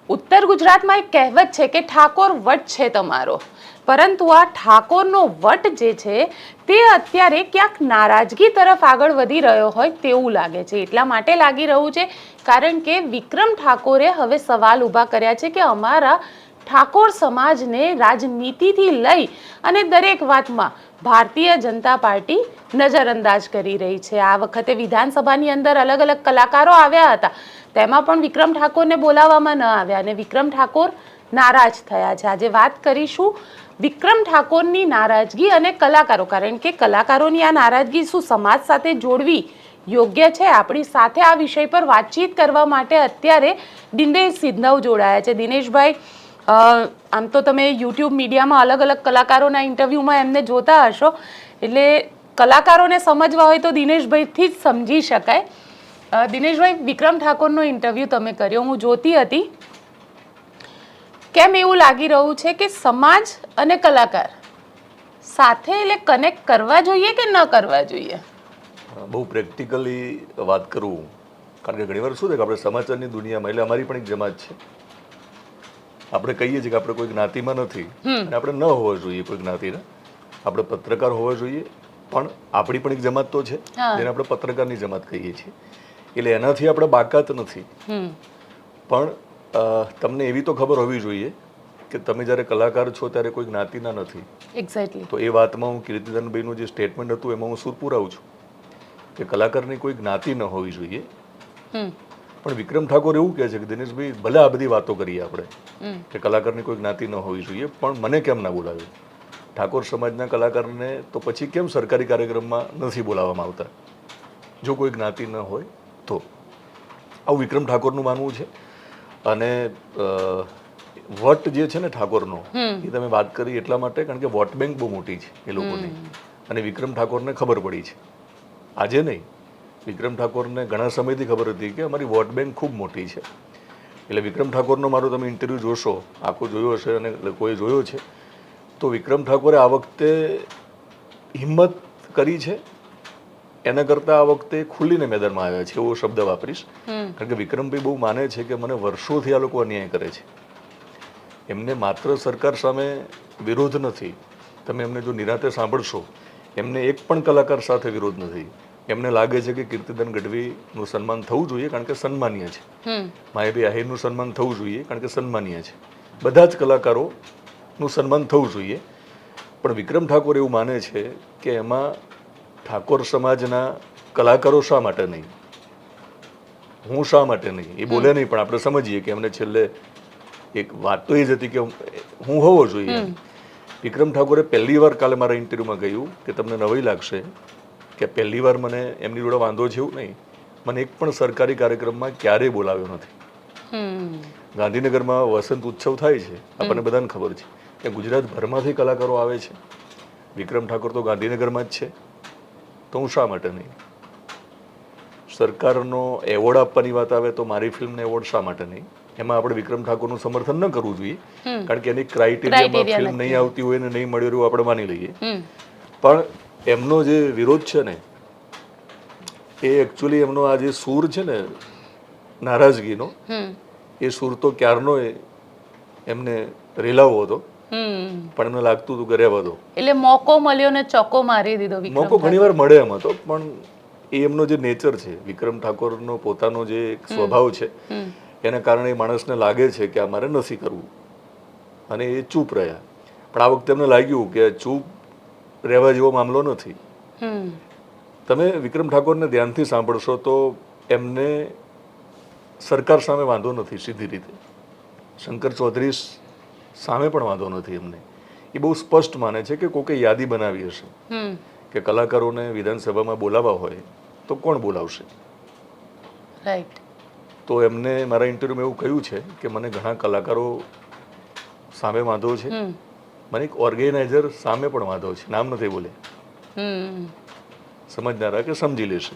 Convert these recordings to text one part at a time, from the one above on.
ઉત્તર ગુજરાતમાં એક કહેવત છે કે ઠાકોર વટ છે તમારો, પરંતુ આ ઠાકોરનો વટ જે છે તે અત્યારે ક્યાંક નારાજગી તરફ આગળ વધી રહ્યો હોય તેવું લાગે છે. એટલા માટે લાગી રહ્યું છે કારણ કે વિક્રમ ઠાકોરે હવે સવાલ ઊભા કર્યા છે કે અમારા ઠાકોર સમાજને રાજનીતિથી લઈ અને દરેક વાતમાં ભારતીય જનતા પાર્ટી નજરઅંદાજ કરી રહી છે. આ વખતે વિધાનસભાની અંદર અલગ અલગ કલાકારો આવ્યા હતા, તેમાં પણ વિક્રમ ઠાકોરને બોલાવવામાં ન આવ્યા અને વિક્રમ ઠાકોર નારાજ થયા છે. આજે વાત કરીશું વિક્રમ ઠાકોરની નારાજગી અને કલાકારો, કારણ કે કલાકારોની આ નારાજગી શું સમાજ સાથે જોડવી યોગ્ય છે? આપણી સાથે આ વિષય પર વાતચીત કરવા માટે અત્યારે દિનેશ સિંધવ જોડાયા છે. દિનેશભાઈ, આમ તો તમે યુટ્યુબ મીડિયામાં અલગ અલગ કલાકારોના ઇન્ટરવ્યૂમાં એમને જોતા હશો, એટલે કલાકારોને સમજવા હોય તો દિનેશભાઈથી જ સમજી શકાય. દિનેશભાઈ, વિક્રમ ઠાકોરનો ઇન્ટરવ્યૂ તમે કર્યો, હું જોતી હતી. કેમ એવું લાગી રહ્યું છે કે સમાજ અને કલાકાર સાથે એટલે કનેક્ટ કરવા જોઈએ કે ન કરવા જોઈએ? બહુ પ્રેક્ટિકલી વાત કરું, કારણ કે ઘણીવાર શું છે કે આપણે સમાચારની દુનિયામાં, એટલે અમારી પણ એક જમાત છે, આપણે કહીએ છીએ કે આપણે કોઈ જ્ઞાતિમાં નથી અને આપણે ન હોવા જોઈએ કોઈ જ્ઞાતિના, આપણે પત્રકાર હોવા જોઈએ, પણ આપણી પણ એક જમાત તો છે જેને આપણે પત્રકારની જમાત કહીએ છીએ, એટલે એનાથી આપણે બાકાત નથી. પણ તમને એવી તો ખબર હોવી જોઈએ કે તમે જ્યારે કલાકાર છો ત્યારે કોઈ જ્ઞાતિના નથી. એક્ઝેક્ટલી. તો એ વાતમાં હું કીર્તિદાનભાઈનું જે સ્ટેટમેન્ટ હતું એમાં હું સુર પુરાવું છું કે કલાકારની કોઈ જ્ઞાતિ ન હોવી જોઈએ. પણ વિક્રમ ઠાકોર એવું કહે છે કે દિનેશભાઈ, ભલે આ બધી વાતો કરીએ આપણે કે કલાકારની કોઈ જ્ઞાતિ ન હોવી જોઈએ, પણ મને કેમ ના બોલાવ્યો? ઠાકોર સમાજના કલાકારને તો પછી કેમ સરકારી કાર્યક્રમમાં નથી બોલાવવામાં આવતા જો કોઈ જ્ઞાતિ ન હોય તો? આવું વિક્રમ ઠાકોરનું માનવું છે. અને વટ જે છે ને ઠાકોરનો, એ તમે વાત કરી એટલા માટે કારણ કે વોટ બેંક બહુ મોટી છે એ લોકોની, અને વિક્રમ ઠાકોરને ખબર પડી છે. આજે નહીં, વિક્રમ ઠાકોરને ઘણા સમયથી ખબર હતી કે અમારી વોટ બેંક ખૂબ મોટી છે. એટલે વિક્રમ ઠાકોરનો મારો તમે ઇન્ટરવ્યૂ જોશો, આખો જોયો હશે અને લોકોએ જોયો છે, તો વિક્રમ ઠાકોરે આ વખતે હિંમત કરી છે, એના કરતાં આ વખતે ખુલ્લીને મેદાનમાં આવ્યા છે એવો શબ્દ વાપરીશ. કારણ કે વિક્રમભાઈ બહુ માને છે કે મને વર્ષોથી આ લોકો અન્યાય કરે છે. એમને માત્ર સરકાર સામે વિરોધ નથી, તમે એમને જો નિરાતે સાંભળશો, એમને એક પણ કલાકાર સાથે વિરોધ નથી. એમને લાગે છે કે કીર્તિદાન ગઢવીનું સન્માન થવું જોઈએ કારણ કે સન્માનીય છે, માયાભાઈ આહિરનું સન્માન થવું જોઈએ કારણ કે સન્માનીય છે, બધા જ કલાકારોનું સન્માન થવું જોઈએ. પણ વિક્રમ ઠાકોર એવું માને છે કે એમાં ઠાકોર સમાજના કલાકારો શા માટે નહીં, હું શા માટે નહીં, એ બોલે નહીં, પણ આપણે સમજીએ કે એમને છેલ્લે એક વાત તો એ જ હતી કે હું હોવો જોઈએ. વિક્રમ ઠાકોરે પહેલી વાર કાલે મારા ઇન્ટરવ્યુમાં કહ્યું કે તમને નવાઈ લાગશે કે પહેલી વાર મને એમની જોડે વાંધો છે એવું નહીં, મને એક પણ સરકારી કાર્યક્રમમાં ક્યારેય બોલાવ્યો નથી. ગાંધીનગરમાં વસંત ઉત્સવ થાય છે, આપણને બધાને ખબર છે કે ગુજરાતભરમાંથી કલાકારો આવે છે. વિક્રમ ઠાકોર તો ગાંધીનગરમાં જ છે, તો હું શા માટે નહીં? સરકારનો એવોર્ડ આપવાની વાત આવે તો મારી ફિલ્મને એવોર્ડ શા માટે નહીં? એમાં આપણે વિક્રમ ઠાકોરનું સમર્થન ન કરવું જોઈએ, કારણ કે એની ક્રાઇટેરિયામાં ફિલ્મ નહીં આવતી હોય ને નહીં મળ્યું એવું આપણે માની લઈએ. પણ એમનો જે વિરોધ છે ને, એ એકચ્યુઅલી એમનો આ જે સૂર છે ને નારાજગીનો, એ સૂર તો ક્યારનો એમને રેલાવો હતો, પણ એમને લાગતું હતું કે રહેવા દો. એટલે મોકો મળ્યો ને ચોકો મારી દીધો. મોકો ઘણીવાર મળે એમ હતો, પણ એ એમનો જે નેચર છે, વિક્રમ ઠાકોરનો પોતાનો જે સ્વભાવ છે, એના કારણે માણસને લાગે છે કે આ મારે નથી કરવું, અને એ ચૂપ રહ્યા. પણ આ વખતે એમને લાગ્યું કે ચૂપ રહેવા જેવો મામલો નથી. તમે વિક્રમ ઠાકોરને ધ્યાનથી સાંભળશો તો એમને સરકાર સામે વાંધો નથી સીધી રીતે, શંકર ચૌધરી સામે પણ વાંધો નથી એમને. એ બહુ સ્પષ્ટ માને છે કે કોકે યાદી બનાવી હશે કે કલાકારોને વિધાનસભામાં બોલાવવા હોય તો કોણ બોલાવશે. રાઈટ. તો એમને મારા ઇન્ટરવ્યુમાં એવું કહ્યું છે કે મને ઘણા કલાકારો સામે વાંધો છે, મને એક ઓર્ગેનાઇઝર સામે પણ વાંધો છે, નામ નથી બોલે, સમજનારા કે સમજી લેશે.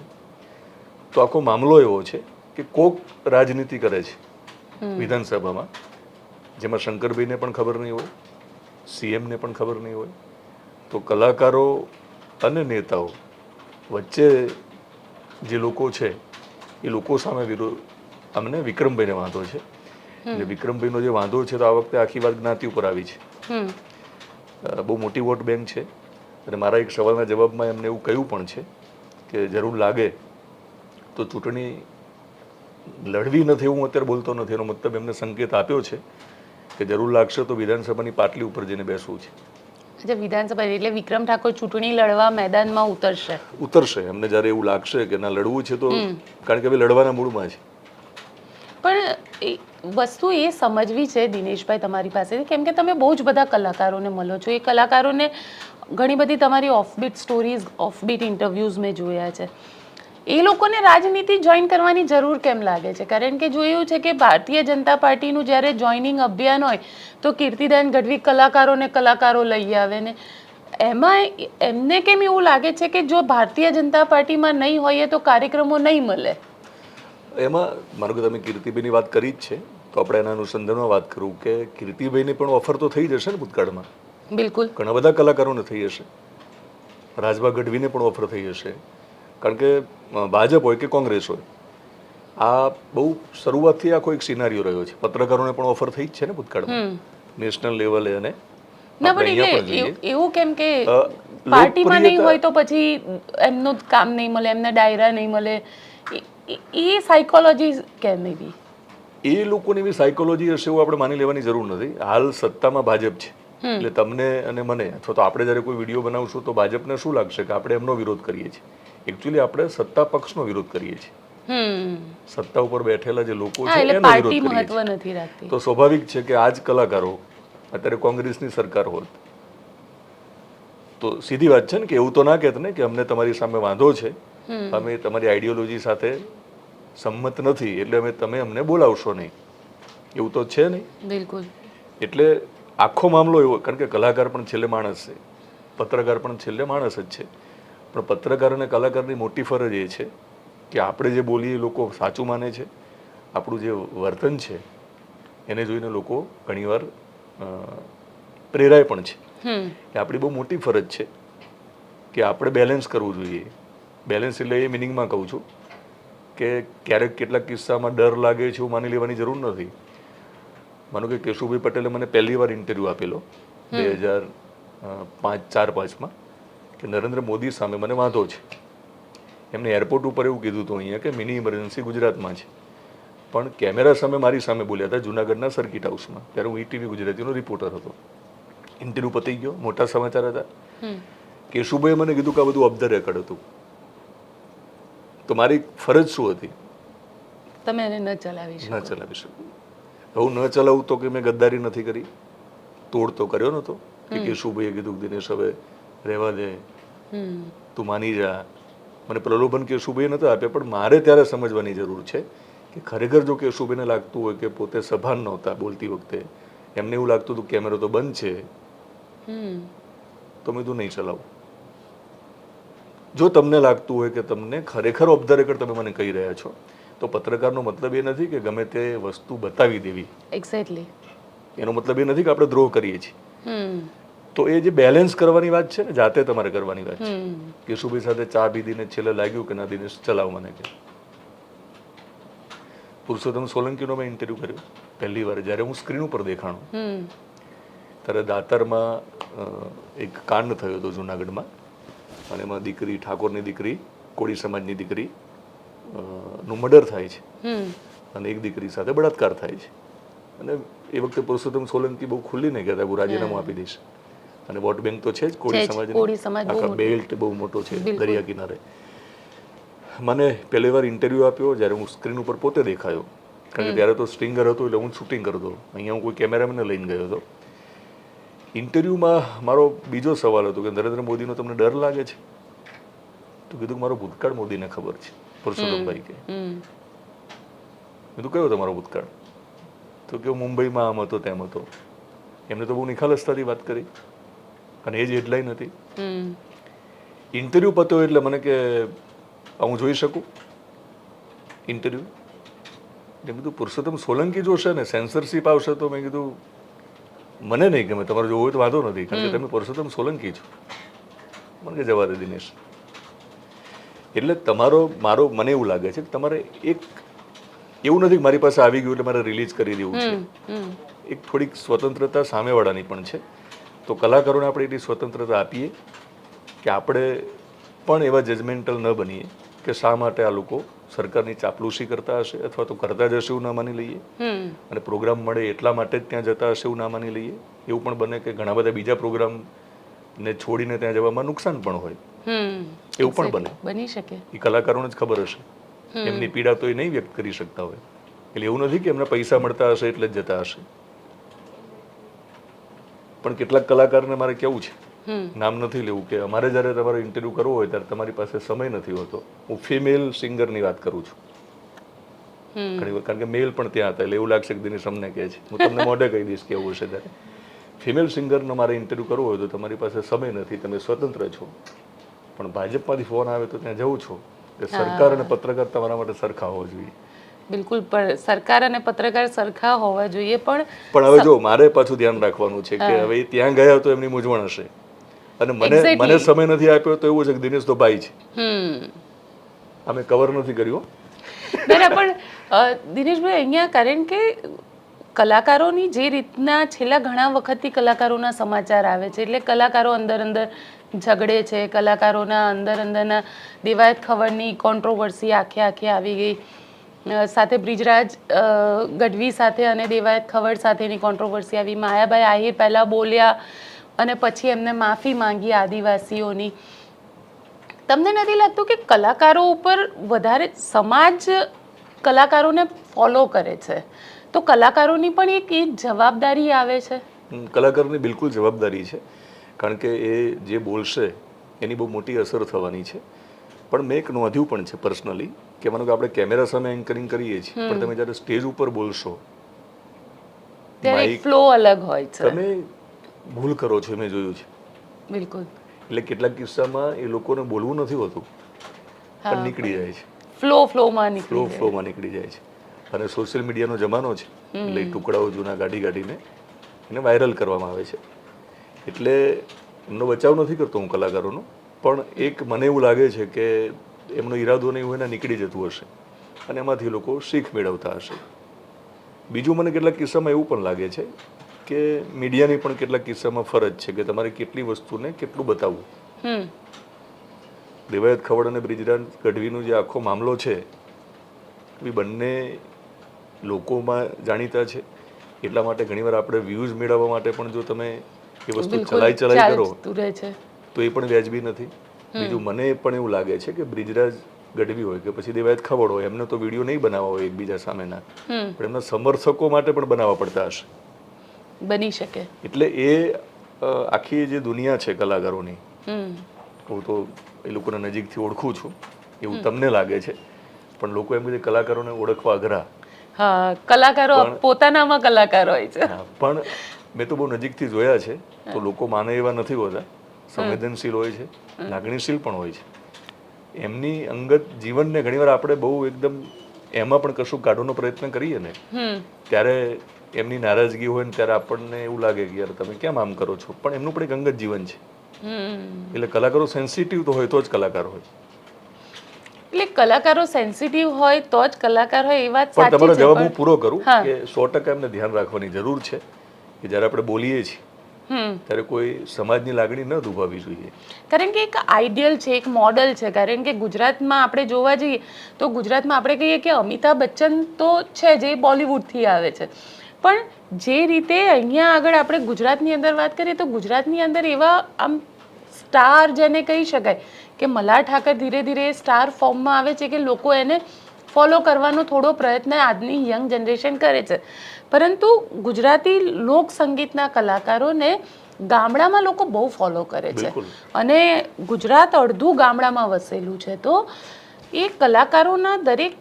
તો આખો મામલો એવો છે કે કોક રાજનીતિ કરે છે વિધાનસભામાં, જેમાં શંકરભાઈને પણ ખબર નહીં હોય, સીએમને પણ ખબર નહીં હોય. તો કલાકારો અને નેતાઓ વચ્ચે જે લોકો છે એ લોકો સામે વિરોધ, અમને વિક્રમભાઈને વાંધો છે. એટલે વિક્રમભાઈનો જે વાંધો છે તો આ વખતે આખી વાત જ્ઞાતિ ઉપર આવી છે. બહુ મોટી વોટ બેંક છે અને મારા એક સવાલના જવાબમાં એમને એવું કહ્યું પણ છે કે જરૂર લાગે તો ચૂંટણી લડવી નથી, એવું અત્યારે બોલતો નથી. એનો મતલબ એમને સંકેત આપ્યો છે કે જરૂર લાગશે તો વિધાનસભાની પાટલી ઉપર જઈને બેસવું છે. અચ્છા, વિધાનસભા એટલે વિક્રમ ઠાકોર ચૂંટણી લડવા મેદાનમાં ઉતરશે એમને જ્યારે એવું લાગશે કે ના લડવું છે તો, કારણ કે હવે લડવાના મૂડમાં છે. પણ વસ્તુ એ સમજવી છે દિનેશભાઈ તમારી પાસેથી, કેમ કે તમે બહુ જ બધા કલાકારોને મળો છો. એ કલાકારોને ઘણી બધી તમારી ઓફબીટ સ્ટોરીઝ, ઓફબીટ ઇન્ટરવ્યૂઝ મેં જોયા છે. એ લોકોને રાજનીતિ જોઈન કરવાની જરૂર કેમ લાગે છે? કારણ કે જોયું છે કે ભારતીય જનતા પાર્ટીનું જ્યારે જોઈનિંગ અભિયાન હોય તો કીર્તિદાન ગઢવી કલાકારો લઈ આવે ને એમાં એમને કેમ એવું લાગે છે કે જો ભારતીય જનતા પાર્ટીમાં નહીં હોય તો કાર્યક્રમો નહીં મળે? એમાં માનો કે તમે કીર્તિભાઈની વાત કરી જ છે તો આપણે એના અનુસંધાનમાં વાત કરું કે કીર્તિભાઈને પણ ઓફર તો થઈ જશે ને ભૂતકાળમાં. બિલકુલ, ઘણા બધા કલાકારોને થઈ હશે. રાજભા ગઢવીને પણ ઓફર થઈ હશે. કારણ કે ભાજપ હોય કે કોંગ્રેસ હોય, આ બહુ શરૂઆતથી આખો એક સિનારીઓ રહ્યો છે. પત્રકારોને પણ ઓફર થઈ જ છે ને ભૂતકાળમાં, નેશનલ લેવલે. અને ના પણ એટલે એવું કેમ કે પાર્ટીમાં નહીં હોય તો પછી એમનું કામ નહીં મળે, એમને ડાયરા નહીં મળે, એ સાયકોલોજી કેમ એવી? એ લોકોની એવી સાયકોલોજી હશે એવું આપણે માની લેવાની જરૂર નથી. હાલ સત્તામાં ભાજપ છે એટલે તમને અને મને, અથવા તો આપણે જ્યારે કોઈ વિડીયો બનાવશું તો ભાજપને શું લાગશે કે આપણે એમનો વિરોધ કરીએ છીએ. એકચ્યુઅલી આપણે સત્તા પક્ષનો વિરોધ કરીએ છીએ. સત્તા ઉપર બેઠેલા જે લોકો છે એનો વિરોધ કરીએ છીએ. તો સ્વાભાવિક છે કે આ જ કલાકારો અત્યારે કોંગ્રેસની સરકાર હોત તો સીધી વાત છે ને કે એવું તો ના કહેત ને કે અમને તમારી સામે વાંધો છે, અમે તમારી આઈડિયોલોજી સાથે સંમત નથી એટલે તમે અમને બોલાવશો નહીં, એવું તો છે નહીં. બિલકુલ. એટલે આખો મામલો એવો, કારણ કે કલાકાર પણ છેલ્લે માણસ છે, પત્રકાર પણ છેલ્લે માણસ જ છે. પણ પત્રકાર અને કલાકારની મોટી ફરજ એ છે કે આપણે જે બોલીએ લોકો સાચું માને છે, આપણું જે વર્તન છે એને જોઈને લોકો ઘણીવાર પ્રેરાય પણ છે. એ આપણી બહુ મોટી ફરજ છે કે આપણે બેલેન્સ કરવું જોઈએ. બેલેન્સ એટલે એ મિનિંગમાં કહું છું કે ક્યારેક કેટલાક કિસ્સામાં ડર લાગે છે એવું માની લેવાની જરૂર નથી. માનો કે કેશુભાઈ પટેલે મને પહેલી વાર ઇન્ટરવ્યૂ આપેલો 2004-5માં કે નરેન્દ્ર મોદી સામે મને વાંધો છે. એમને એરપોર્ટ ઉપર એવું કીધું હતું અહીંયા કે મિની ઇમરજન્સી ગુજરાતમાં છે, પણ કેમેરા સામે મારી સામે બોલ્યા હતા જુનાગઢના સર્કિટ હાઉસમાં. ત્યારે હું ઈટીવી ગુજરાતીનો રિપોર્ટર હતો. ઇન્ટરવ્યૂ પતી ગયો, મોટા સમાચાર હતા. કેશુભાઈએ મને કીધું કે આ બધું ઓફ ધ રેકોર્ડ હતું. તો મારી ફરજ શું હતી? તમે એને ન ચલાવી શકું. હું ન ચલાવું તો કે મેં ગદ્દારી નથી કરી, તોડ તો કર્યો નહોતો કે કેશુભાઈએ કીધું દિનેશ હવે રહેવા દે, તું માની જા. મને પ્રલોભન કેશુભાઈએ નહોતા આપ્યા, પણ મારે ત્યારે સમજવાની જરૂર છે કે ખરેખર જો કેશુભાઈને લાગતું હોય કે પોતે સભાન નહોતા બોલતી વખતે, એમને એવું લાગતું હતું કેમેરો તો બંધ છે તો મેં તું નહીં ચલાવું. જો તમને લાગતું હોય કે તમને ખરેખર ઓફ ધ રેકોર્ડ તમે મને કહી રહ્યા છો તો પત્રકારનો મતલબ એ નથી કે ગમે તે વસ્તુ બતાવી દેવી. એક્ઝેક્ટલી. એનો મતલબ એ નથી કે આપણે દ્રોહ કરીએ છીએ. તો એ જે બેલેન્સ કરવાની વાત છે ને, જાતે તમારે કરવાની વાત છે. કેશુભાઈ સાથે ચા પીધીને છેલ્લે લાગ્યું કે ના દિનેશ ચલાવ મને કે. પુરુષોત્તમ સોલંકીનો મેં ઇન્ટરવ્યૂ કર્યો પહેલી વાર જ્યારે હું સ્ક્રીન ઉપર દેખાણો. ત્યારે દાતરમાં એક કાંડ થયો હતો જુનાગઢમાં, અને એમાં દીકરી, ઠાકોરની દીકરી, કોળી સમાજની દીકરી નું મર્ડર થાય છે અને એક દીકરી સાથે બળાત્કાર થાય છે. અને એ વખતે પુરુષોત્તમ સોલંકી બહુ ખુલ્લીને કહેતા હું રાજીનામું આપી દઈશ. અને વોટ બેંક તો છે જ કોળી સમાજ, આખા બેલ્ટ બહુ મોટો છે દરિયા કિનારે. મને પહેલી વાર ઇન્ટરવ્યૂ આપ્યો જ્યારે હું સ્ક્રીન ઉપર પોતે દેખાયો, કારણ કે ત્યારે તો સ્ટ્રિંગર હતો એટલે હું શૂટિંગ કરતો. અહીંયા હું કોઈ કેમેરામેનને લઈને ગયો હતો. ઇન્ટરવ્યૂમાં મારો બીજો સવાલ હતો કે નરેન્દ્ર મોદીનો તમને ડર લાગે છે? તો કીધું કે મારો ભૂતકાળ મોદીને ખબર છે. પુરુષોત્તમભાઈ કે કીધું કયો તમારો ભૂતકાળ? તો કે મુંબઈમાં આમ હતો તેમ હતો. એમને તો બહુ નિખાલસતાથી વાત કરી અને એ જ હેડલાઇન હતી. ઇન્ટરવ્યૂ પત્યો એટલે મને કે હું જોઈ શકું ઇન્ટરવ્યૂ? એટલે કીધું પુરુષોત્તમ સોલંકી જોશે ને, સેન્સરશિપ આવશે તો મેં કીધું મને નહીં ગમે, તમારે જોવું હોય તો વાંધો નથી, કારણ કે તમે પુરુષોત્તમ સોલંકી છો. મને કે જવા દે દિનેશ. એટલે મારો મને એવું લાગે છે કે તમારે એક એવું નથી કે મારી પાસે આવી ગયું એટલે મારે રિલીઝ કરી દેવું છે. એક થોડીક સ્વતંત્રતા સામેવાળાની પણ છે. તો કલાકારોને આપણે એટલી સ્વતંત્રતા આપીએ કે આપણે પણ એવા જજમેન્ટલ ન બનીએ કે શા માટે આ લોકો સરકારની ચાપલૂસી કરતા હશે અથવા તો કરતા જ હશે એવું ના માની લઈએ, અને પ્રોગ્રામ મળે એટલા માટે જ ત્યાં જતા હશે એવું ના માની લઈએ. એવું પણ બને કે ઘણા બધા બીજા પ્રોગ્રામ ને છોડીને ત્યાં જવામાં નુકસાન પણ હોય, એવું પણ બની શકે. એ કલાકારોને જ ખબર હશે, એમની પીડા તો એ નહીં વ્યક્ત કરી શકતા હોય. એટલે એવું નથી કે એમને પૈસા મળતા હશે એટલે જ જતા હશે. પણ કેટલાક કલાકારને મારે કેવું છે, નામ નથી લેવું, કે અમારે જ્યારે તમારો ઇન્ટરવ્યૂ કરવો હોય ત્યારે તમારી પાસે સમય નથી હોતો. હું ફિમેલ સિંગરની વાત કરું છું ઘણી વાર, કારણ કે મેલ પણ ત્યાં હતા એટલે એવું લાગશે કે દિનેશ અમને કહે છે. હું તમને મોઢે કહી દઈશ કે એવું હશે ત્યારે. ફિમેલ સિંગરનો મારે ઇન્ટરવ્યૂ કરવો હોય તો તમારી પાસે સમય નથી, તમે સ્વતંત્ર છો, પણ ભાજપમાંથી ફોન આવે તો ત્યાં જવું છો. કે સરકાર અને પત્રકાર તમારા માટે સરખા હોવા જોઈએ. બિલકુલ, પણ સરકાર અને પત્રકાર સરખા હોવા જોઈએ. પણ હવે જો મારે પાછું ધ્યાન રાખવાનું છે કે હવે ત્યાં ગયા તો એમની મૂંઝવણ હશે, અને મને સમય નથી આપ્યો તો એવું છે કે દિનેશ તો ભાઈ છે, અમે કવર નથી કર્યું. પણ દિનેશભાઈ અહીંયા કારણ કે કલાકારોની જે રીતના છેલ્લા ઘણા વખતથી કલાકારોના સમાચાર આવે છે, એટલે કલાકારો અંદર અંદર ઝઘડે છે, કલાકારોના અંદરના દેવાયત ખવડની કોન્ટ્રોવર્સી આખી આવી ગઈ, સાથે બ્રિજરાજ ગઢવી સાથે અને દેવાયત ખવડ સાથેની કોન્ટ્રોવર્સી આવી. માયાભાઈ આહિર પહેલાં બોલ્યા અને પછી એમને માફી માંગી આદિવાસીઓની. તમને નથી લાગતું કે કલાકારો ઉપર વધારે સમાજ કલાકારોને ફોલો કરે છે, તો કલાકારોની પણ એક જવાબદારી આવે છે? કલાકારની બિલકુલ જવાબદારી છે, કારણ કે એ જે બોલશે એની બહુ મોટી અસર થવાની છે. પણ મેં એક નોંધ્યું પણ છે પર્સનલી, કે માનો કે આપણે કેમેરા સામે એન્કરિંગ કરીએ છીએ, પણ તમે જ્યારે સ્ટેજ ઉપર બોલશો ત્યારે ફ્લો અલગ હોય છે. તમે ભૂલ કરો છો, મેં જોયું છે. બિલકુલ. એટલે કેટલાક કિસ્સામાં એ લોકોને બોલવું નથી હોતું, પણ નીકળી જાય છે, ફ્લોમાં નીકળી જાય છે. અને સોશિયલ મીડિયાનો જમાનો છે એટલે ટુકડાઓ જૂના કાઢીને એને વાયરલ કરવામાં આવે છે. એટલે એમનો બચાવ નથી કરતો હું કલાકારોનો, પણ એક મને એવું લાગે છે કે એમનો ઈરાદો નહીં હોય ને નીકળી જતું હશે, અને એમાંથી લોકો શીખ મેળવતા હશે. બીજું મને કેટલાક કિસ્સામાં એવું પણ લાગે છે કે મીડિયાની પણ કેટલાક કિસ્સામાં ફરજ છે કે તમારે કેટલી વસ્તુને કેટલું બતાવવું. દેવાયત ખવડ અને બ્રિજરાજ ગઢવીનો જે આખો મામલો છે એ બંને લોકોમાં જાણીતા છે, એટલા માટે ઘણીવાર આપણે વ્યૂઝ મેળવવા માટે પણ જો તમે એ વસ્તુ ચલાઈ કરો તો એ પણ વ્યાજબી નથી. બીજું મને પણ એવું લાગે છે કે બ્રિજરાજ ગઢવી હોય કે પછી દેવાયત ખવડ હોય, એમને તો વિડીયો નહીં બનાવવા હોય એકબીજા સામેના, પણ એમના સમર્થકો માટે પણ બનાવવા પડતા હશે. બની શકે. એટલે એ આખી જે દુનિયા છે કલાકારોની, હું તો એ લોકોને નજીકથી ઓળખું છું એવું તમને લાગે છે, પણ લોકો એમ કે કલાકારોને ઓળખવા અઘરા. હા, કલાકારો પોતાનામાં કલાકાર હોય છે. પણ મેં તો બહુ નજીકથી જોયા છે, તો લોકો માને એવા નથી હોતા, સંવેદનશીલ હોય છે, લાગણીશીલ પણ હોય છે. એમની અંગત જીવનને ઘણીવાર આપણે બહુ એકદમ એમાં પણ કશું કાઢવાનો પ્રયત્ન કરીએ ને, ત્યારે એમની નારાજગી હોય ને ત્યારે આપણને એવું લાગે કે યાર તમે કેમ આમ કરો છો, પણ એમનું પણ એક અંગત જીવન છે. એટલે કલાકારો સેન્સિટિવ તો હોય તો જ કલાકાર હોય. એટલે કલાકારો સેન્સિટિવ હોય તો જ કલાકાર હોય, એ વાત સાચી છે. પણ તમારો જવાબ હું પૂરો કરું કે 100% એમને ધ્યાન રાખવાની જરૂર છે કે જ્યારે આપણે બોલીએ છીએ ત્યારે કોઈ સમાજની લાગણી ન દુભાવવી જોઈએ. કારણ કે એક આઈડિયલ છે, એક મોડલ છે. કારણ કે ગુજરાતમાં આપણે જોવા જઈએ તો ગુજરાતમાં આપણે કહીએ કે અમિતાભ બચ્ચન તો છે જે બોલિવૂડથી આવે છે, પણ જે રીતે અહીંયા આગળ આપણે ગુજરાતની અંદર વાત કરીએ તો ગુજરાતની અંદર એવા આમ સ્ટાર જેને કહી શકાય કે મલ્હાર ઠાકર ધીરે ધીરે સ્ટાર ફોર્મમાં આવે છે કે લોકો એને ફોલો કરવાનો થોડો પ્રયત્ન આજની યંગ જનરેશન કરે છે. પરંતુ ગુજરાતી લોક સંગીતના કલાકારોને ગામડામાં લોકો બહુ ફોલો કરે છે, અને ગુજરાત અડધું ગામડામાં વસેલું છે. તો એ કલાકારોના દરેક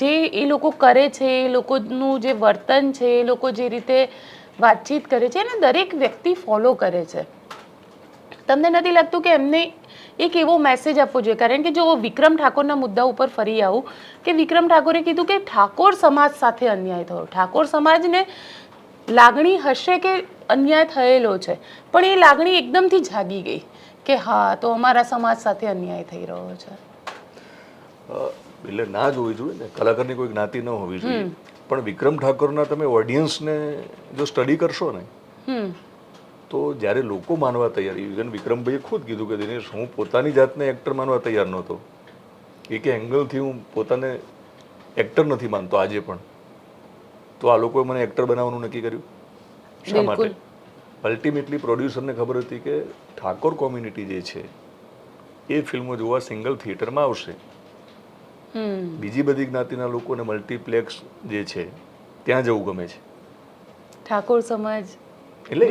જે એ લોકો કરે છે, એ લોકોનું જે વર્તન છે, એ લોકો જે રીતે વાતચીત કરે છે એને દરેક વ્યક્તિ ફોલો કરે છે. તમને નથી લાગતું કે એમને એક એવો મેસેજ આપવો જોઈએ? કારણ કે જો વિક્રમ ઠાકોરના મુદ્દા ઉપર ફરી આવું, કે વિક્રમ ઠાકોરે કીધું કે ઠાકોર સમાજ સાથે અન્યાય થયો. ઠાકોર સમાજને લાગણી હશે કે અન્યાય થયેલો છે, પણ એ લાગણી એકદમથી જાગી ગઈ કે હા તો અમારા સમાજ સાથે અન્યાય થઈ રહ્યો છે. એટલે ના જોવી જોઈએ ને, કલાકારની કોઈ જ્ઞાતિ ન હોવી જોઈએ. પણ વિક્રમ ઠાકોરના તમે ઓડિયન્સને જો સ્ટડી કરશો ને તો જ્યારે લોકો માનવા તૈયાર, ઇવન વિક્રમભાઈએ ખુદ કીધું કે દિનેશ હું પોતાની જાતને એક્ટર માનવા તૈયાર નહોતો, એક એંગલથી હું પોતાને એક્ટર નથી માનતો આજે પણ, તો આ લોકોએ મને એક્ટર બનાવવાનું નક્કી કર્યું શા માટે? અલ્ટિમેટલી પ્રોડ્યુસરને ખબર હતી કે ઠાકોર કોમ્યુનિટી જે છે એ ફિલ્મો જોવા સિંગલ થિયેટરમાં આવશે, બીજી બધી જ્ઞાતિના લોકોને મલ્ટીપ્લેક્સ જે છે ત્યાં જવું ગમે છે. ઠાકોર સમાજ એટલે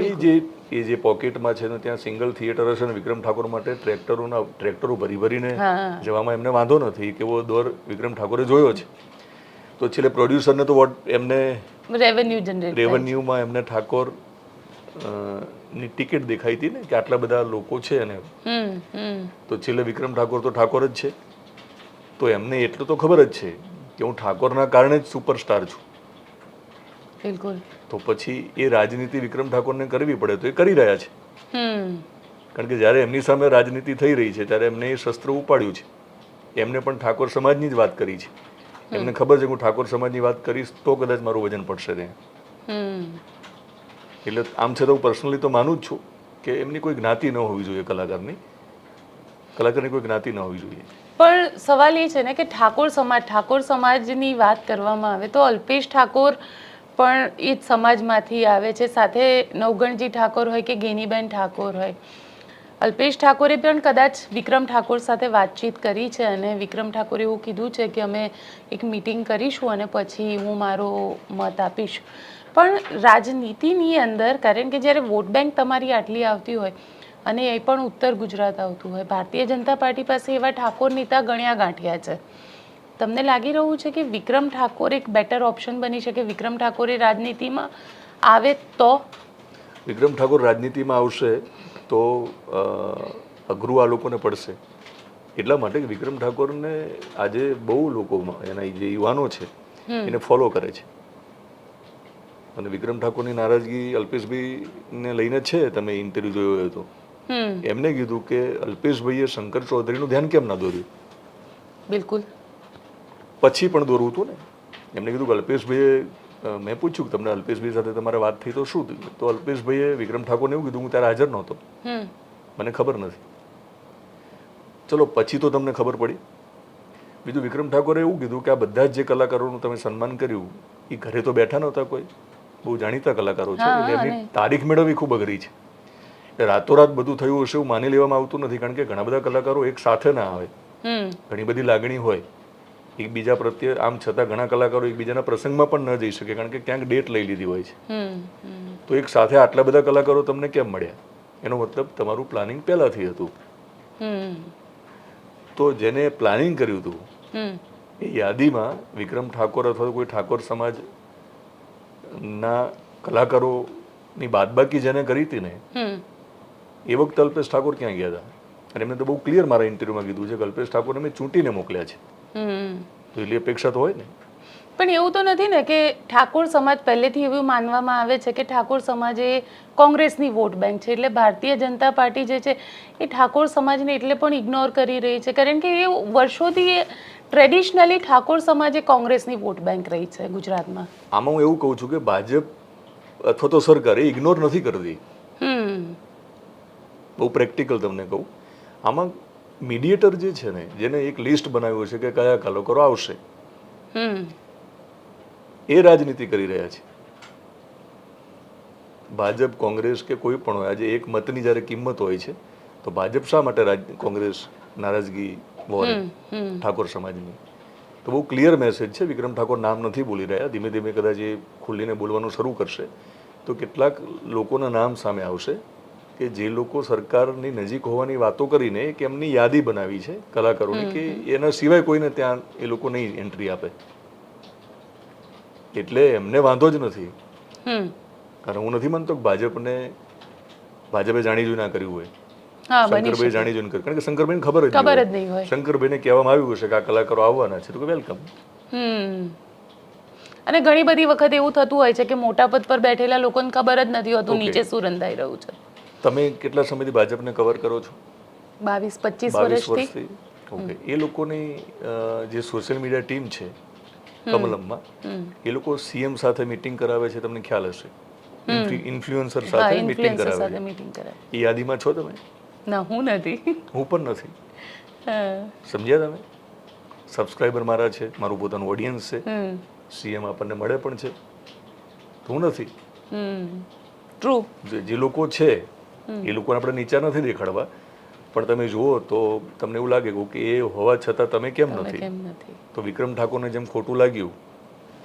એ જે પોકેટમાં છે ને ત્યાં સિંગલ થિયેટર હશે ને વિક્રમ ઠાકોર માટે ટ્રેક્ટરો ભરી ભરીને જવામાં એમને વાંધો નથી, કેવો દોર વિક્રમ ઠાકોરે જોયો છે. તો છેલ્લે પ્રોડ્યુસરને તો એમને રેવન્યુમાં એમને ઠાકોર ની ટિકિટ દેખાઈ હતી ને કે આટલા બધા લોકો છે ને, તો છેલ્લે વિક્રમ ઠાકોર તો ઠાકોર જ છે. તો એમને એટલું તો ખબર જ છે કે હું ઠાકોરના કારણે જ સુપરસ્ટાર છું. બિલકુલ. તો પછી એ રાજનીતિ વિક્રમ ઠાકોરને કરવી પડે તો એ કરી રહ્યા છે. કારણ કે જ્યારે એમની સામે રાજનીતિ થઈ રહી છે ત્યારે એમને એ શસ્ત્ર ઉપાડ્યું છે. એમને પણ ઠાકોર સમાજની જ વાત કરી છે. એમને ખબર છે કે હું ઠાકોર સમાજની વાત કરીશ તો કદાચ મારું વજન પડશે ત્યાં. એટલે આમ છે તો હું પર્સનલી તો માનું જ છું કે એમની કોઈ જ્ઞાતિ ન હોવી જોઈએ, કલાકારની કોઈ જ્ઞાતિ ન હોવી જોઈએ. પણ સવાલ એ છે ને કે ઠાકોર સમાજની વાત કરવામાં આવે તો અલ્પેશ ઠાકોર પણ એ જ સમાજમાંથી આવે છે, સાથે નવગણજી ઠાકોર હોય કે ગેનીબેન ઠાકોર હોય. અલ્પેશ ઠાકોરે પણ કદાચ વિક્રમ ઠાકોર સાથે વાતચીત કરી છે અને વિક્રમ ઠાકોરે એવું કીધું છે કે અમે એક મીટિંગ કરીશું અને પછી હું મારો મત આપીશ. પણ રાજનીતિની અંદર, કારણ કે જ્યારે વોટ બેંક તમારી આટલી આવતી હોય અને એ પણ ઉત્તર ગુજરાત આવતું હોય, ભારતીય જનતા પાર્ટી પાસે એવા ઠાકોર નેતા ગણ્યા ગાંઠ્યા છે. તમને લાગી રહ્યું છે કે વિક્રમ ઠાકોર એક બેટર ઓપ્શન બની શકે? વિક્રમ ઠાકોરે રાજનીતિમાં આવે તો? વિક્રમ ઠાકોર રાજનીતિમાં આવશે તો અઘરું આ લોકોને પડશે. એટલા માટે કે વિક્રમ ઠાકોરને આજે બહુ લોકોમાં એના જે યુવાનો છે એને ફોલો કરે છે. અને વિક્રમ ઠાકોરની નારાજગી અલ્પેશભાઈને લઈને છે. તમે ઇન્ટરવ્યુ જોયો હોય તો એમને કીધું કે અલ્પેશભાઈએ શંકર ચૌધરીનું ધ્યાન કેમ ના દોર્યું? બિલકુલ. પછી પણ દોરવું હતું ને. એમને કીધું કે અલ્પેશભાઈએ, મેં પૂછ્યું કે તમને અલ્પેશભાઈ સાથે તમારે વાત થઈ તો શું થયું? તો અલ્પેશભાઈએ વિક્રમ ઠાકોરને એવું કીધું હું ત્યારે હાજર નહોતો, મને ખબર નથી. ચલો પછી તો તમને ખબર પડી. બીજું વિક્રમ ઠાકોરે એવું કીધું કે આ બધા જ જે કલાકારોનું તમે સન્માન કર્યું એ ઘરે તો બેઠા નહોતા, કોઈ બહુ જાણીતા કલાકારો છે એટલે એમની તારીખ મેળવવી ખૂબ અઘરી છે. રાતોરાત બધું થયું હશે એવું માની લેવામાં આવતું નથી, કારણ કે ઘણા બધા કલાકારો એક સાથે ના આવે, ઘણી બધી લાગણી હોય એકબીજા પ્રત્યે. આમ છતાં ઘણા કલાકારો એકબીજાના પ્રસંગમાં પણ ન જઈ શકે કારણ કે ક્યાંક ડેટ લઈ લીધી હોય છે. તો એક સાથે આટલા બધા કલાકારો તમને કેમ મળ્યા? એનો મતલબ તમારું પ્લાનિંગ પહેલાથી હતું. તો જેને પ્લાનિંગ કર્યું હતું એ યાદીમાં વિક્રમ ઠાકોર અથવા તો કોઈ ઠાકોર સમાજના કલાકારોની બાદબાકી જેને કરી હતી ને, એ વખતે અલ્પેશ ઠાકોર ક્યાં ગયા હતા? અને એમને તો બહુ ક્લિયર મારા ઇન્ટરવ્યુમાં કીધું છે કે અલ્પેશ ઠાકોરને મેં ચૂંટીને મોકલ્યા છે. તો એટલી અપેક્ષા તો હોય ને. પણ એવું તો નથી ને કે ઠાકોર સમાજ, પહેલેથી એવું માનવામાં આવે છે કે ઠાકોર સમાજ એ કોંગ્રેસની વોટ બેંક છે, એટલે ભારતીય જનતા પાર્ટી જે છે એ ઠાકોર સમાજને એટલે પણ ઇગ્નોર કરી રહી છે, કારણ કે એ વર્ષોથી ટ્રેડિશનલી ઠાકોર સમાજ એ કોંગ્રેસની વોટ બેંક રહી છે ગુજરાતમાં. આમાં હું એવું કહું છું કે ભાજપ અથવા તો સરકાર એ ઇગ્નોર નથી કરતી. બહુ પ્રેક્ટિકલ તમને કહું, આમાં મીડિયેટર જે છે ને, જેને એક લિસ્ટ બનાવ્યું છે કે કયા કલાકારો આવશે, એ રાજનીતિ કરી રહ્યા છે. ભાજપ, કોંગ્રેસ કે કોઈ પણ હોય, આજે એક મતની જ્યારે કિંમત હોય છે તો ભાજપ શા માટે કોંગ્રેસ નારાજગી વોરે ઠાકોર સમાજની? તો બહુ ક્લિયર મેસેજ છે. વિક્રમ ઠાકોર નામ નથી બોલી રહ્યા, ધીમે ધીમે કદાચ એ ખુલ્લીને બોલવાનું શરૂ કરશે તો કેટલાક લોકોના નામ સામે આવશે કે જે લોકો સરકારની નજીક હોવાની વાતો કરીને એક એમની યાદી બનાવી છે કલાકારોની કે એના સિવાય કોઈને ત્યાં એ લોકો નહીં એન્ટ્રી આપે. એટલે એમને વાંધો જ નથી. કારણ હું નથી માનતો કે ભાજપે જાણી જોઈને આ કર્યું હોય. શંકરભાઈ જાણી જોઈને કર્યું, કારણ કે શંકરભાઈને ખબર જ નહીં હોય. શંકરભાઈને કહેવામાં આવ્યું હશે કે આ કલાકારો આવવાના છે તો વેલકમ. અને ઘણી બધી વખત એવું થતું હોય છે કે મોટા પદ પર બેઠેલા લોકોને ખબર જ નથી હોતું નીચે શું રંધાઈ રહ્યું છે. તમે કેટલા સમયથી ભાજપને કવર કરો છો? 22-25 વર્ષથી. ઓકે, એ લોકોની જે સોશિયલ મીડિયા ટીમ છે કમલમમાં, એ લોકો સીએમ સાથે મીટિંગ કરાવે છે, તમને ખ્યાલ હશે. ઇન્ફ્લુએન્સર સાથે મીટિંગ કરાવે છે. મીટિંગ કરે. એ યાદીમાં છો તમે? ના, હું નથી. હું પણ નથી. સમજ્યા તમે? સબસ્ક્રાઈબર મારા છે, મારું પોતાનું ઓડિયન્સ છે, સીએમ આપણને મળે પણ છે, તો હું નથી. ટ્રુ. જે લોકો છે એ લોકોને આપણે નીચા નથી દેખાડવા, પણ તમે જુઓ તો તમને એવું લાગે કે એ હોવા છતાં તમે કેમ નથી. તો વિક્રમ ઠાકોરને જેમ ખોટું લાગ્યું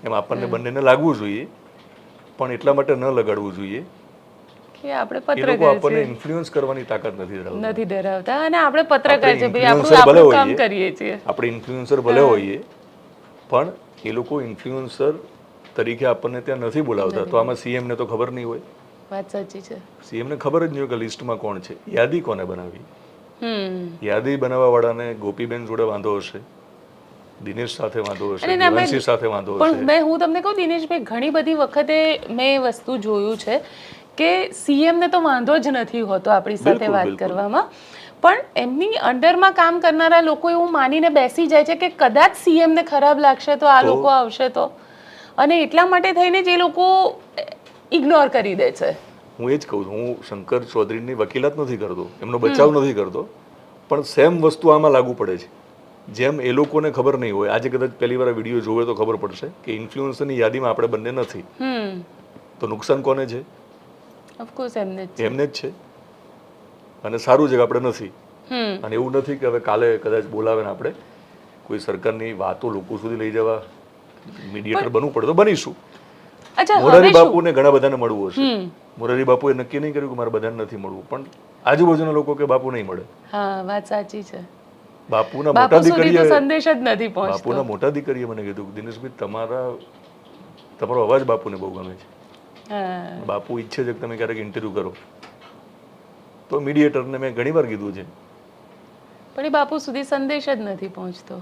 એમ આપણને બંનેને લાગવું જોઈએ, પણ એટલા માટે ન લગાડવું જોઈએ કે આપણે એ લોકો પત્રકાર આપણને છીએ, ઇન્ફ્લુઅન્સ કરવાની તાકાત નથી ધરાવતા, અને આપણે પત્રકાર છે ભાઈ, influencer આપણું ભલે કામ હોઈએ, કરીએ છીએ. આપણે ઇન્ફ્લુએન્સર ભલે હોઈએ, પણ એ લોકો ઇન્ફ્લુએન્સર તરીકે આપણને ત્યાં નથી બોલાવતા. તો આમાં સીએમ ને તો ખબર નહીં હોય. વાત સાચી છે. સીએમ ને ખબર જ નહીં હોય કે લિસ્ટમાં કોણ છે. યાદી કોને બનાવી? યાદી બનાવવા વાળાને ગોપીબેન જોડે વાંધો હશે, દિનેશ સાથે વાંધો હશે, દેવાંશી સાથે વાંધો હશે. પણ હું તમને કહું દિનેશભાઈ, ઘણી બધી વખતે મેં એ વસ્તુ જોયું છે કે સીએમ ને તો વાંધો જ નથી હોતો આપણી સાથે વાત કરવામાં, પણ એમની અંડરમાં કામ કરનારા લોકો એવું માનીને બેસી જાય છે કે કદાચ સીએમ ને ખરાબ લાગશે તો આ લોકો આવશે તો, અને એટલા માટે થઈને જે લોકો ઇગ્નોર કરી દે છે. હું એ જ કહું છું, હું શંકર ચૌધરીની વકીલાત નથી કરતો, એમનો બચાવ નથી કરતો, પણ સેમ વસ્તુ આમાં લાગુ પડે છે. જેમ એ લોકોને ખબર નહીં હોય, આજે કદાચ પહેલી વાર વિડીયો જોવે તો ખબર પડશે કે ઇન્ફ્લુએન્સરની યાદીમાં આપણે બંને નથી, તો નુકસાન કોને છે? ઓફકોર્સ એમને જ છે. અને સારું છે કે આપણે નથી. અને એવું નથી કે હવે કાલે કદાચ બોલાવે ને આપણે કોઈ સરકારની વાતો લોકો સુધી લઈ જવા મીડિયેટર બનવું પડે તો બનીશું. મોરારી બાપુને ઘણા બધાને મળવું હશે, મોરારી બાપુએ નક્કી નહીં કર્યું કે મારે બધાને નથી મળવું, પણ આજુબાજુના લોકો કે બાપુ નહીં મળે. હા, વાત સાચી છે. બાપુના મોટા દીકરીએ સંદેશ જ નથી પહોંચતો. બાપુના મોટા દીકરીએ મને કીધું દિનેશભાઈ તમારો અવાજ બાપુને બહુ ગમે છે. બાપુ ઈચ્છે છે કે તમે ક્યારેક ઇન્ટરવ્યુ કરો. તો મીડિયેટરને મેં ઘણી વાર કીધું છે, પણ એ બાપુ સુધી સંદેશ જ નથી પહોંચતો.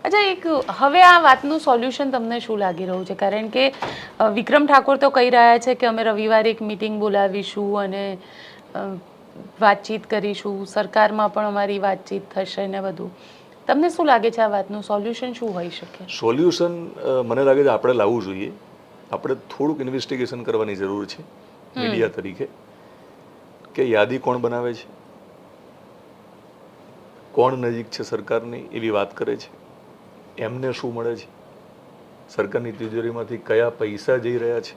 અચ્છા, હવે આ વાતનું સોલ્યુશન તમને શું લાગી રહ્યું છે? કારણ કે વિક્રમ ઠાકોર તો કહી રહ્યા છે કે અમે રવિવારે એક મીટિંગ બોલાવીશું અને વાતચીત કરીશું, સરકારમાં પણ અમારી વાતચીત થશે ને બધું. તમને શું લાગે છે આ વાતનું સોલ્યુશન શું હોઈ શકે? સોલ્યુશન મને લાગે છે આપણે લાવવું જોઈએ. આપણે થોડુંક ઇન્વેસ્ટિગેશન કરવાની જરૂર છે મીડિયા તરીકે, કે યાદી કોણ બનાવે છે, કોણ નજીક છે સરકારની એવી વાત કરે છે, એમને શું મળે છે, સરકારની તિજોરીમાંથી કયા પૈસા જઈ રહ્યા છે.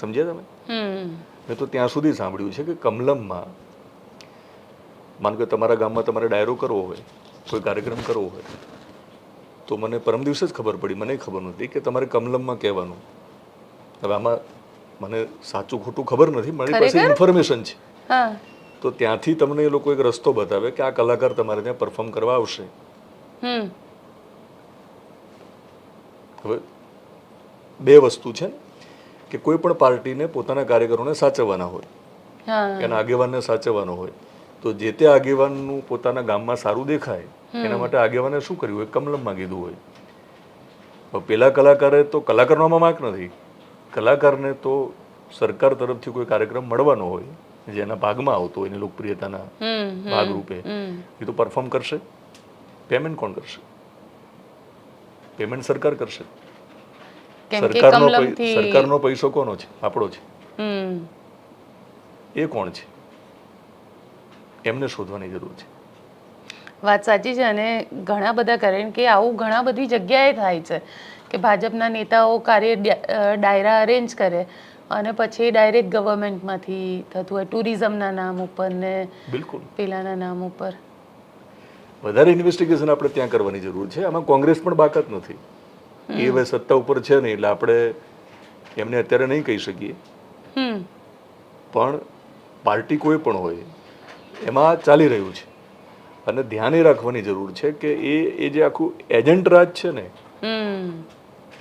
સમજ્યા તમે? મેં તો ત્યાં સુધી સાંભળ્યું છે કે કમલમમાં, માનો કે તમારા ગામમાં તમારે ડાયરો કરવો હોય, કોઈ કાર્યક્રમ કરવો હોય, તો મને પરમ દિવસે જ ખબર પડી, મને ખબર નહોતી કે તમારે કમલમમાં કહેવાનું. હવે આમાં મને સાચું ખોટું ખબર નથી, મારી પાસે ઇન્ફોર્મેશન છે. તો ત્યાંથી તમને એ લોકો એક રસ્તો બતાવે કે આ કલાકાર તમારે ત્યાં પરફોર્મ કરવા આવશે. હવે બે વસ્તુ છે કે કોઈ પણ પાર્ટીને પોતાના કાર્યકરોને સાચવવાના હોય, એના આગેવાનને સાચવવાનો હોય, તો જે તે આગેવાનનું પોતાના ગામમાં સારું દેખાય એના માટે આગેવાને શું કર્યું હોય? કમલમમાં કીધું હોય. પેલા કલાકારે તો, કલાકારનો આમાં વાંક નથી, કલાકારને તો સરકાર તરફથી કોઈ કાર્યક્રમ મળવાનો હોય જેના ભાગમાં આવતો હોય, એની લોકપ્રિયતાના ભાગરૂપે, એ તો પરફોર્મ કરશે. પેમેન્ટ કોણ કરશે? પેમેન્ટ સરકાર કરશે. સરકારનો પૈસો કોનો છે? આપણો છે. એ કોણ છે? એમને શોધવાની જરૂર છે. વાત સાચી છે. અને ઘણા બધા, કારણ કે આવું ઘણા બધી જગ્યાએ થાય છે કે ભાજપના નેતાઓ ડાયરા અરેન્જ કરે અને પછી ડાયરેક્ટ ગવર્મેન્ટમાંથી થતું હોય, ટુરિઝમના નામ ઉપર ને બિલકુલ પેલાના નામ ઉપર. વધારે ઇન્વેસ્ટિગેશન આપણે ત્યાં કરવાની જરૂર છે. આમાં કોંગ્રેસ પણ બાકાત નથી. એ હવે સત્તા ઉપર છે નહીં એટલે આપણે એમને અત્યારે નહીં કહી શકીએ, પણ પાર્ટી કોઈ પણ હોય એમાં ચાલી રહ્યું છે. અને ધ્યાન એ રાખવાની જરૂર છે કે એ જે આખું એજન્ટ રાજ છે ને,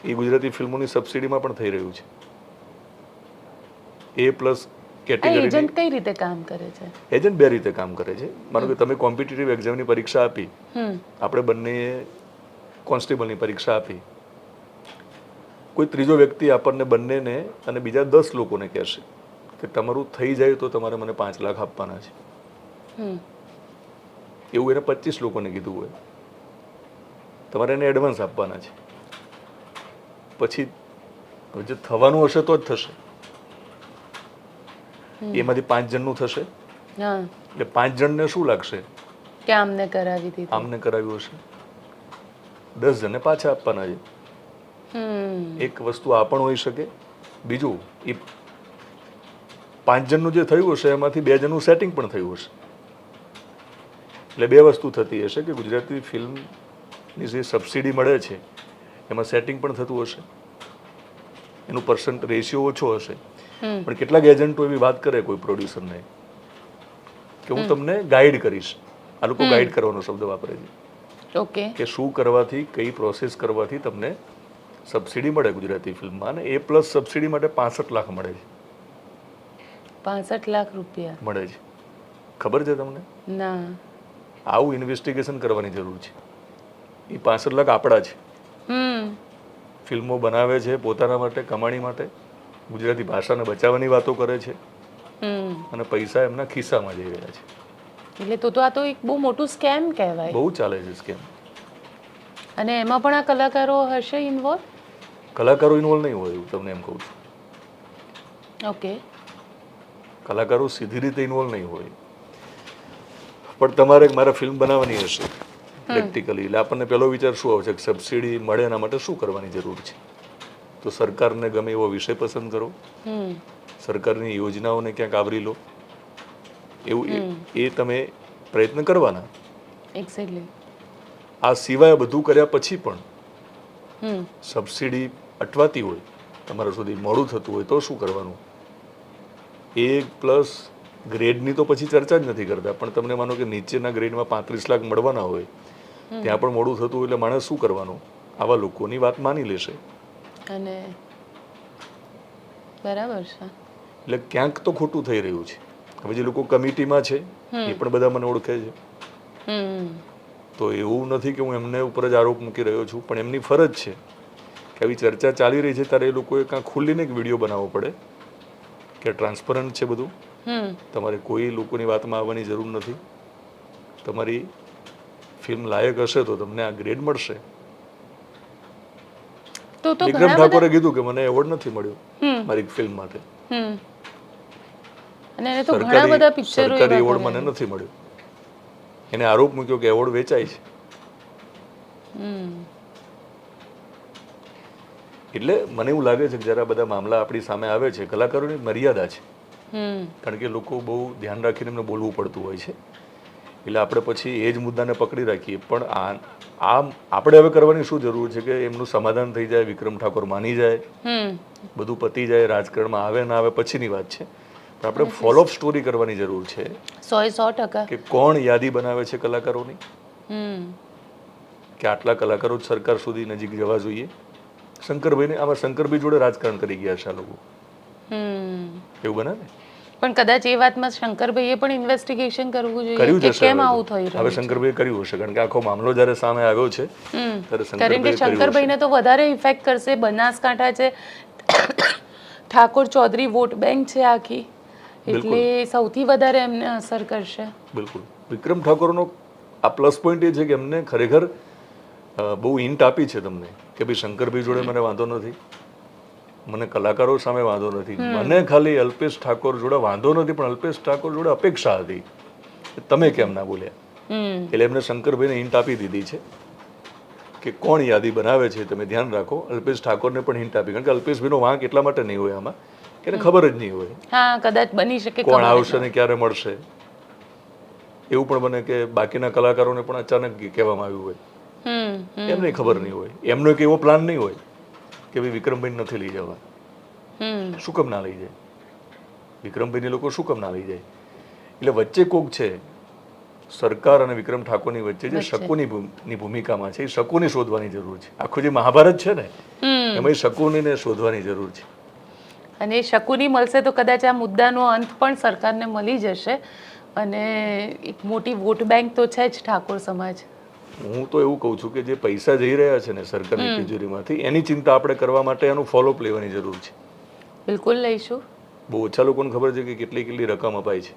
એ ગુજરાતી ફિલ્મોની સબસિડીમાં પણ થઈ રહ્યું છે. A+ કેટેગરી એજન્ટ કઈ રીતે કામ કરે છે? એજન્ટ બે રીતે કામ કરે છે. માનો કે તમે કોમ્પિટિટિવ એક્ઝામની પરીક્ષા આપી, આપણે બંને કોન્સ્ટેબલની પરીક્ષા આપી, કોઈ ત્રીજો વ્યક્તિ આપણને બંનેને અને બીજા 10 લોકોને કહેશે કે તમારું થઈ જાય તો તમારે મને 5 લાખ આપવાના છે. એવું એને 25 લોકોને કીધું હોય, તમારે એને એડવાન્સ આપવાના છે. પછી જે થવાનું હશે તો જ થશે. એમાંથી 5 જણનું થશે હા એટલે 5 જણને શું લાગશે? કે આમને કરાવી દીધું. આમને કરાવ્યું હશે. 10 જણને પાછા આપવાના છે. એક વસ્તુ આ પણ હોઈ શકે. બીજું, એ 5 જણનું જે થયું હશે એમાંથી 2 જણનું સેટિંગ પણ થયું હશે. એટલે 2 વસ્તુ થતી હશે કે ગુજરાતી ફિલ્મની જે સબસિડી મળે છે એમાં સેટિંગ પણ થતું હશે, એનું પર્સન્ટ રેશિયો ઓછો હશે. પણ કેટલાક એજન્ટો એવી વાત કરે કોઈ પ્રોડ્યુસરને કે હું તમને ગાઈડ કરીશ. આ લોકો ગાઈડ કરવાનો શબ્દ વાપરે છે. ઓકે. કે શું કરવાથી, કઈ પ્રોસેસ કરવાથી તમને સબસિડી મળે ગુજરાતી ફિલ્મમાં. અને એ પ્લસ સબસિડી માટે 65 લાખ મળે છે. 65 લાખ રૂપિયા મળે છે. ખબર છે તમને? ના. આવું ઇન્વેસ્ટિગેશન કરવાની જરૂર છે. એ 65 લાખ આપણા છે. ફિલ્મો બનાવે છે પોતાના માટે, કમાણી માટે, ગુજરાતી ભાષાને બચાવવાની વાતો કરે છે અને પૈસા એમના ખિસ્સામાં જઈ રહ્યા છે. એટલે તો આ તો એક બહુ મોટું સ્કેમ કહેવાય. બહુ ચાલે છે સ્કેમ. અને એમાં પણ આ કલાકારો હશે ઇન્વોલ્વ? કલાકારો ઇન્વોલ્વ નહીં હોય, એવું તમને એમ કહું છું. ઓકે. કલાકારો સીધી રીતે ઇન્વોલ્વ નહીં હોય, પણ તમારે મારે ફિલ્મ બનાવવાની હશે પ્રેક્ટિકલી, એટલે આપણને પહેલો વિચાર શું આવશે કે સબસિડી મળે એના માટે શું કરવાની જરૂર છે? તો સરકારને ગમે એવો વિષય પસંદ કરો, સરકારની યોજનાઓને ક્યાંક આવરી લો, એવું એ તમે પ્રયત્ન કરવાના. એક્ઝેક્ટલી. આ સિવાય બધું કર્યા પછી પણ સબસિડી અટવાતી હોય, તમારા સુધી મોડું થતું હોય, તો શું કરવાનું? એ પ્લસ ગ્રેડની તો પછી ચર્ચા જ નથી કરતા, પણ તમને માનો કે નીચેના ગ્રેડમાં 35 લાખ મળવાના હોય, ત્યાં પણ મોડું થતું હોય, એટલે માણસ શું કરવાનું? આવા લોકોની વાત માની લેશે. અને બરાબર છે. એટલે ક્યાંક તો ખોટું થઈ રહ્યું છે. હવે જે લોકો કમિટીમાં છે એ પણ બધા મને ઓળખે છે, તો એવું નથી કે હું એમને ઉપર જ આરોપ મૂકી રહ્યો છું, પણ એમની ફરજ છે કે આવી ચર્ચા ચાલી રહી છે ત્યારે એ લોકોએ કાં ખુલ્લીને એક વિડીયો બનાવવો પડે કે ટ્રાન્સપરન્ટ છે બધું, તમારે કોઈ લોકોની વાતમાં આવવાની જરૂર નથી, તમારી ફિલ્મ લાયક હશે તો તમને આ ગ્રેડ મળશે. વિક્રમ ઠાકોરે કીધું કે મને એવોર્ડ નથી મળ્યો મારી ફિલ્મ માટે, સરકારી એવોર્ડ મને નથી મળ્યો. એને આરોપ મૂક્યો કે એવોર્ડ વેચાય છે. એટલે મને એવું લાગે છે કે જયારે બધા મામલા આપણી સામે આવે છે, કલાકારોની મર્યાદા છે, કારણ કે લોકો બહુ ધ્યાન રાખીને એમને બોલવું પડતું હોય છે, એટલે આપણે પછી એ જ મુદ્દાને પકડી રાખીએ. પણ આ આપણે હવે કરવાની શું જરૂર છે કે એમનું સમાધાન થઈ જાય, વિક્રમ ઠાકોર માની જાય, બધું પતી જાય, રાજકારણમાં આવે ના આવે પછીની વાત છે, પણ આપણે ફોલોઅપ સ્ટોરી કરવાની જરૂર છે. 100% કે કોણ યાદી બનાવે છે કલાકારોની, કે આટલા કલાકારો જ સરકાર સુધી નજીક જવા જોઈએ. શંકરભાઈને આમાં શંકરભાઈ જોડે રાજકારણ કરી ગયા છે આ લોકો, એવું બને ને? પણ કદાચ એ વાતમાં શંકરભાઈએ પણ ઇન્વેસ્ટિગેશન કરવું જોઈએ કર્યું કે જશે. કેમ આવું થઈ રહ્યું હવે શંકરભાઈએ કર્યું હશે, કારણ કે આખો મામલો જ્યારે સામે આવ્યો છે ત્યારે કારણ કે શંકરભાઈને તો વધારે ઇફેક્ટ કરશે. બનાસકાંઠા છે, ઠાકોર ચૌધરી વોટ બેંક છે આખી, એટલે સૌથી વધારે એમને અસર કરશે. બિલકુલ. વિક્રમ ઠાકોરનો આ પ્લસ પોઈન્ટ એ છે કે એમને ખરેખર બહુ હિન્ટ આપી છે તમને કે ભાઈ શંકરભાઈ જોડે મને વાંધો નથી, મને કલાકારો સામે વાંધો નથી, મને ખાલી અલ્પેશ ઠાકોર જોડે વાંધો નથી, પણ અલ્પેશ ઠાકોર જોડે અપેક્ષા હતી તમે કેમ ના બોલ્યા. એટલે એમને શંકરભાઈને હિન્ટ આપી દીધી છે કે કોણ યાદી બનાવે છે તમે ધ્યાન રાખો. અલ્પેશ ઠાકોરને પણ હિન્ટ આપી, કારણ કે અલ્પેશભાઈનો વાંક એટલા માટે નહીં હોય આમાં કે એને ખબર જ નહીં હોય. હા, કદાચ બની શકે કોણ આવશે ને ક્યારે મળશે. એવું પણ બને કે બાકીના કલાકારોને પણ અચાનક કહેવામાં આવ્યું હોય, એમને ખબર નહીં હોય, એમનો એક એવો પ્લાન નહીં હોય કે ભાઈ વિક્રમભાઈ નથી લઈ જવા. શું કામ ના લઈ જાય વિક્રમભાઈને? લોકો શું કામ ના લઈ જાય? એટલે વચ્ચે કોક છે સરકાર અને વિક્રમ ઠાકોરની વચ્ચે જે શકુની ભૂમિકામાં છે, એ શકુની શોધવાની જરૂર છે. આખું જે મહાભારત છે ને એમાં શકુનીને શોધવાની જરૂર છે. અને એ શકુની મળશે તો કદાચ આ મુદ્દાનો અંત પણ સરકારને મળી જશે. અને એક મોટી વોટ બેંક તો છે જ ઠાકોર સમાજ. હું તો એવું કહું છું કે જે પૈસા જઈ રહ્યા છે ને સરકારની તિજોરીમાંથી, એની ચિંતા આપણે કરવા માટે એનું ફોલોઅપ લેવાની જરૂર છે. બિલકુલ લઈશું. બહુ ઓછા લોકોને ખબર છે કે કેટલી કેટલી રકમ અપાય છે,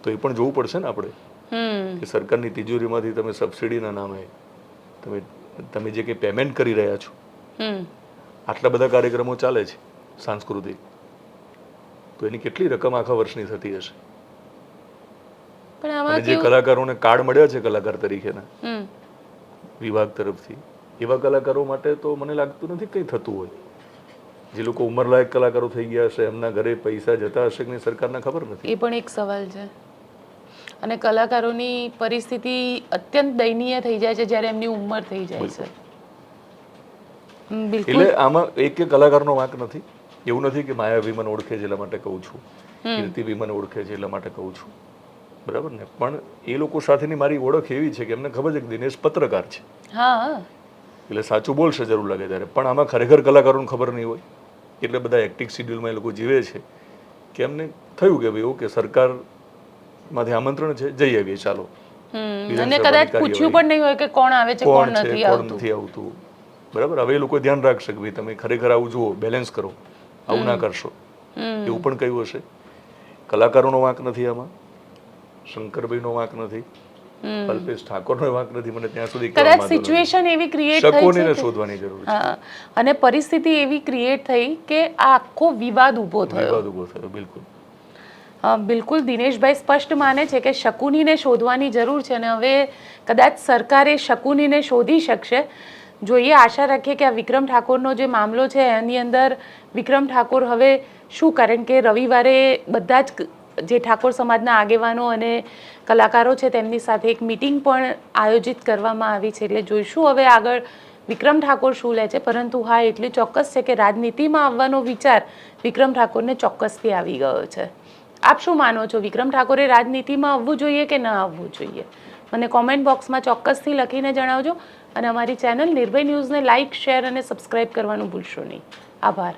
તો એ પણ જોવું પડશે ને આપણે. કે સરકારની તિજોરીમાંથી તમે સબસિડીના નામે તમે જે કંઈ પેમેન્ટ કરી રહ્યા છો, આટલા બધા કાર્યક્રમો ચાલે છે સાંસ્કૃતિક, તો એની કેટલી રકમ આખા વર્ષની થતી હશે? અને જે કલાકારોને કાર્ડ મળ્યા છે કલાકાર તરીકેના વિભાગ તરફથી, એવા કલાકારો માટે તો મને લાગતું નથી કંઈ થતું હોય. જે લોકો ઉંમરલાયક કલાકારો થઈ ગયા હશે, એમના ઘરે પૈસા જતા હશે કે નહીં સરકારને ખબર નથી. એ પણ એક સવાલ છે. અને કલાકારોની પરિસ્થિતિ અત્યંત દયનીય થઈ જાય છે જ્યારે એમની ઉંમર થઈ જાય છે. એટલે આમાં એક કલાકારનો વાંક નથી. એવું નથી કે માયા વિમન ઓળખે છે એટલા માટે કહું છું, કીર્તિ વિમન ઓળખે છે એટલા માટે કહું છું, બરાબર ને? પણ એ લોકો સાથેની મારી ઓળખ એવી છે કે એમને ખબર છે કે દિનેશ પત્રકાર છે, એટલે સાચું બોલશે જરૂર લાગે ત્યારે. પણ આમાં ખરેખર કલાકારોને ખબર નહીં હોય, એટલે બધા એક્ટિંગ શિડ્યુલમાં એ લોકો જીવે છે કે એમને થયું કે ભાઈ ઓકે સરકારમાંથી આમંત્રણ છે, જઈ આવીએ ચાલો. અને કદાચ પૂછ્યું પણ નહીં હોય કે કોણ આવે છે, કોણ નથી આવતું, બરાબર? હવે એ લોકો ધ્યાન રાખશે કે ભાઈ તમે ખરેખર આવું જુઓ, બેલેન્સ કરો, આવું ના કરશો, એવું પણ કહ્યું હશે. કલાકારોનો વાંક નથી આમાં, શંકરભાઈનો વાંક નથી, અલ્પેશ ઠાકોરનો વાંક નથી. મને ત્યાં સુધી કદાચ સિચ્યુએશન એવી ક્રિએટ થઈ શકોનીને શોધવાની જરૂર છે, અને પરિસ્થિતિ એવી ક્રિએટ થઈ કે આ આખો વિવાદ ઊભો થયો. બિલકુલ બિલકુલ દિનેશભાઈ સ્પષ્ટ માને છે કે શકુનીને શોધવાની જરૂર છે, અને હવે કદાચ સરકારે શકુનીને શોધી શકશે. જોઈએ, આશા રાખીએ કે આ વિક્રમ ઠાકોરનો જે મામલો છે એની અંદર વિક્રમ ઠાકોર હવે શું, કારણ કે રવિવારે બધા જ જે ઠાકોર સમાજના આગેવાનો અને કલાકારો છે તેમની સાથે એક મિટિંગ પણ આયોજિત કરવામાં આવી છે. એટલે જોઈશું હવે આગળ વિક્રમ ઠાકોર શું લે છે. પરંતુ હા, એટલું ચોક્કસ છે કે રાજનીતિમાં આવવાનો વિચાર વિક્રમ ઠાકોરને ચોક્કસથી આવી ગયો છે. આપ શું માનો છો? વિક્રમ ઠાકોરે રાજનીતિમાં આવવું જોઈએ કે ન આવવું જોઈએ? મને કોમેન્ટ બોક્સમાં ચોક્કસથી લખીને જણાવજો. અને અમારી ચેનલ નિર્ભય ન્યૂઝને લાઇક, શેર અને સબસ્ક્રાઇબ કરવાનું ભૂલશો નહીં. આભાર.